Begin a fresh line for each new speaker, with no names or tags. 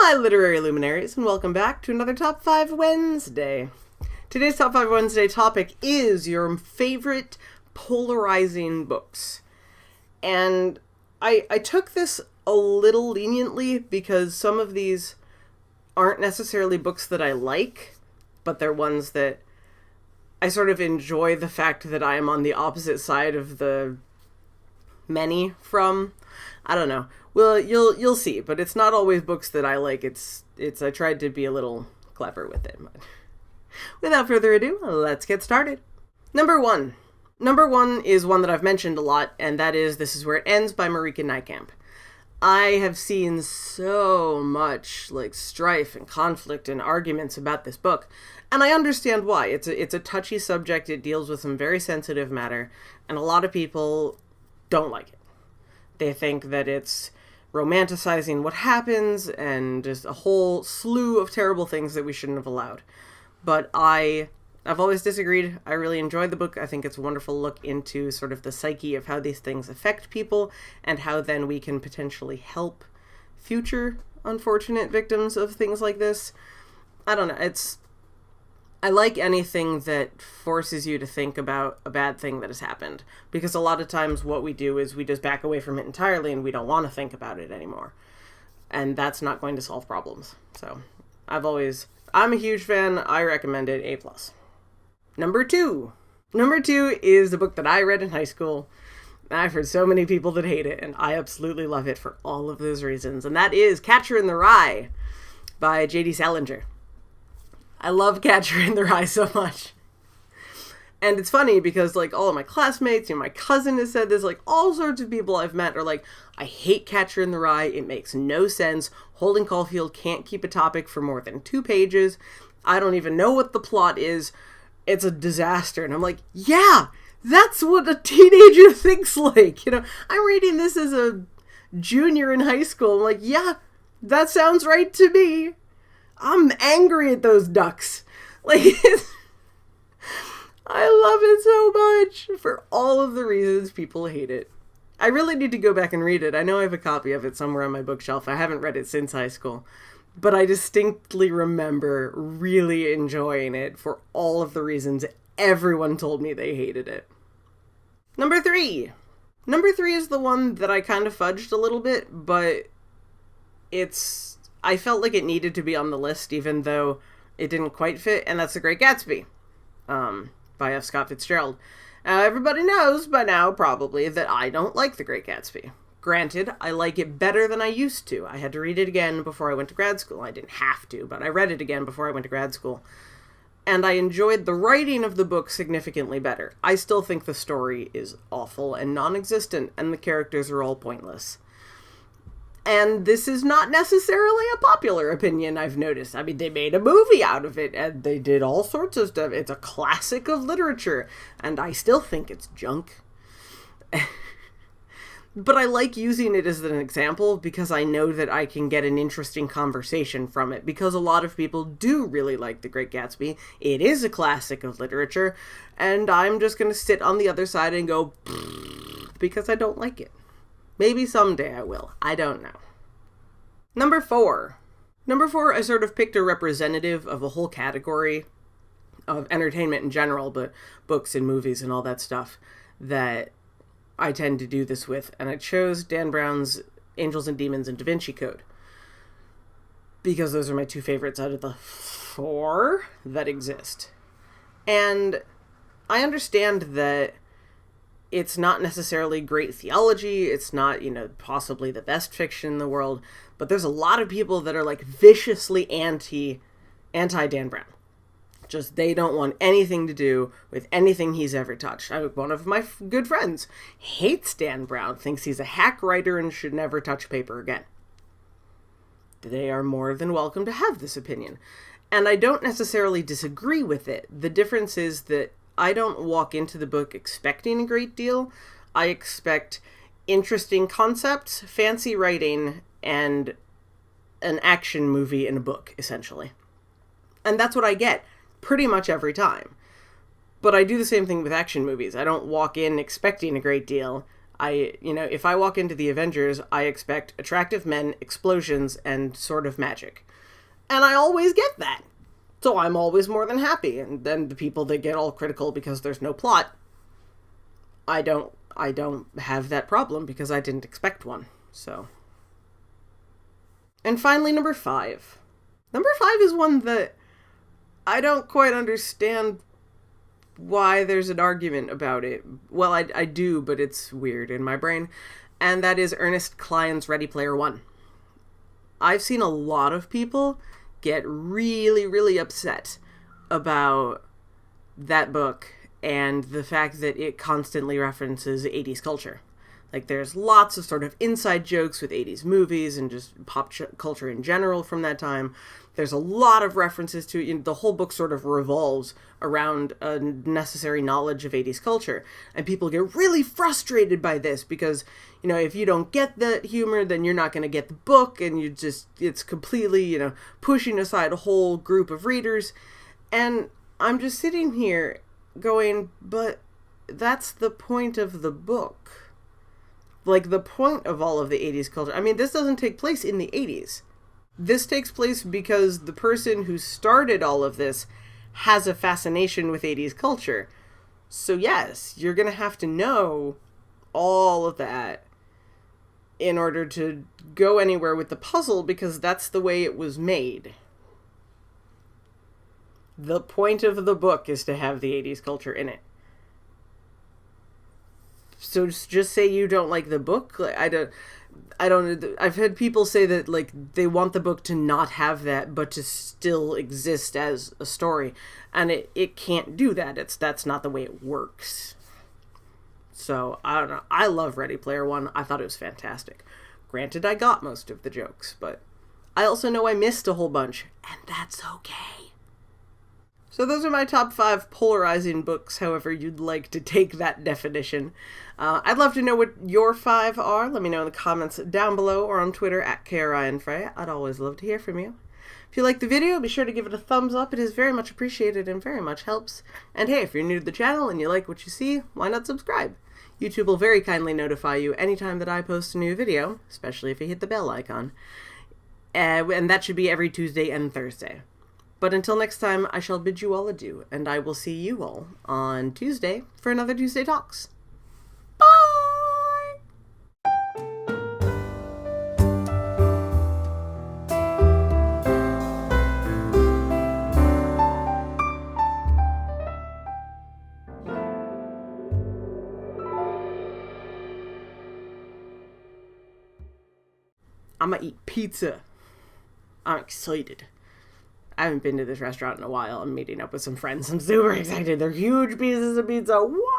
my literary luminaries, and welcome back to another Top 5 Wednesday. Today's Top 5 Wednesday topic is your favorite polarizing books. And I took this a little leniently because some of these aren't necessarily books that I like, but they're ones that I sort of enjoy the fact that I am on the opposite side of the many from. I don't know. Well, you'll see, but it's not always books that I like. It's I tried to be a little clever with it. But without further ado, let's get started. Number one is one that I've mentioned a lot, and that is This Is Where It Ends by Marika Nijkamp. I have seen so much strife and conflict and arguments about this book, and I understand why. It's a touchy subject. It deals with some very sensitive matter, and a lot of people don't like it. They think that it's romanticizing what happens and just a whole slew of terrible things that we shouldn't have allowed. But I've always disagreed. I really enjoyed the book. I think it's a wonderful look into sort of the psyche of how these things affect people and how then we can potentially help future unfortunate victims of things like this. I don't know. I like anything that forces you to think about a bad thing that has happened, because a lot of times what we do is we just back away from it entirely and we don't want to think about it anymore. And that's not going to solve problems. So I'm a huge fan. I recommend it. A+. Number two is the book that I read in high school. I've heard so many people that hate it, and I absolutely love it for all of those reasons. And that is Catcher in the Rye by J.D. Salinger. I love Catcher in the Rye so much. And it's funny because, all of my classmates, my cousin has said this, all sorts of people I've met are I hate Catcher in the Rye. It makes no sense. Holden Caulfield can't keep a topic for more than 2 pages. I don't even know what the plot is. It's a disaster. And I'm yeah, that's what a teenager thinks like. I'm reading this as a junior in high school. I'm yeah, that sounds right to me. I'm angry at those ducks. I love it so much for all of the reasons people hate it. I really need to go back and read it. I know I have a copy of it somewhere on my bookshelf. I haven't read it since high school. But I distinctly remember really enjoying it for all of the reasons everyone told me they hated it. Number three is the one that I kind of fudged a little bit, but I felt like it needed to be on the list even though it didn't quite fit, and that's The Great Gatsby by F. Scott Fitzgerald. Everybody knows by now probably that I don't like The Great Gatsby. Granted, I like it better than I used to. I had to read it again before I went to grad school. I didn't have to, but I read it again before I went to grad school. And I enjoyed the writing of the book significantly better. I still think the story is awful and non-existent, and the characters are all pointless. And this is not necessarily a popular opinion, I've noticed. I mean, they made a movie out of it, and they did all sorts of stuff. It's a classic of literature, and I still think it's junk. But I like using it as an example because I know that I can get an interesting conversation from it, because a lot of people do really like The Great Gatsby. It is a classic of literature, and I'm just going to sit on the other side and go, because I don't like it. Maybe someday I will. I don't know. Number four, I sort of picked a representative of a whole category of entertainment in general, but books and movies and all that stuff that I tend to do this with, and I chose Dan Brown's Angels and Demons and Da Vinci Code, because those are my 2 favorites out of the 4 that exist. And I understand that it's not necessarily great theology, it's not, possibly the best fiction in the world, but there's a lot of people that are viciously anti-Dan Brown. Just, they don't want anything to do with anything he's ever touched. One of my good friends hates Dan Brown, thinks he's a hack writer and should never touch paper again. They are more than welcome to have this opinion. And I don't necessarily disagree with it. The difference is that I don't walk into the book expecting a great deal. I expect interesting concepts, fancy writing, and an action movie in a book, essentially. And that's what I get pretty much every time. But I do the same thing with action movies. I don't walk in expecting a great deal. If I walk into the Avengers, I expect attractive men, explosions, and sort of magic. And I always get that. So I'm always more than happy. And then the people that get all critical because there's no plot, I don't have that problem because I didn't expect one. So. And finally, number 5. Number 5 is one that I don't quite understand why there's an argument about it. Well, I do, but it's weird in my brain. And that is Ernest Cline's Ready Player One. I've seen a lot of people get really, really upset about that book and the fact that it constantly references 80s culture. Like, there's lots of sort of inside jokes with 80s movies and just pop culture in general from that time. There's a lot of references to it. The whole book sort of revolves around a necessary knowledge of 80s culture. And people get really frustrated by this because, if you don't get the humor, then you're not going to get the book. And it's completely, pushing aside a whole group of readers. And I'm just sitting here going, but that's the point of the book. Like, the point of all of the 80s culture. I mean, this doesn't take place in the 80s. This takes place because the person who started all of this has a fascination with 80s culture. So yes, you're going to have to know all of that in order to go anywhere with the puzzle because that's the way it was made. The point of the book is to have the 80s culture in it. So just say you don't like the book. I've had people say that, like, they want the book to not have that, but to still exist as a story. And it can't do that. That's not the way it works. So, I don't know. I love Ready Player One. I thought it was fantastic. Granted, I got most of the jokes, but I also know I missed a whole bunch, and that's okay. So those are my top 5 polarizing books, however you'd like to take that definition. I'd love to know what your 5 are. Let me know in the comments down below or on Twitter @KRyanFrey. I'd always love to hear from you. If you like the video, be sure to give it a thumbs up. It is very much appreciated and very much helps. And hey, if you're new to the channel and you like what you see, why not subscribe? YouTube will very kindly notify you anytime that I post a new video, especially if you hit the bell icon. And that should be every Tuesday and Thursday. But until next time, I shall bid you all adieu, and I will see you all on Tuesday for another Tuesday Talks. Bye! I'm gonna eat pizza. I'm excited. I haven't been to this restaurant in a while. I'm meeting up with some friends. I'm super excited. They're huge pieces of pizza. What?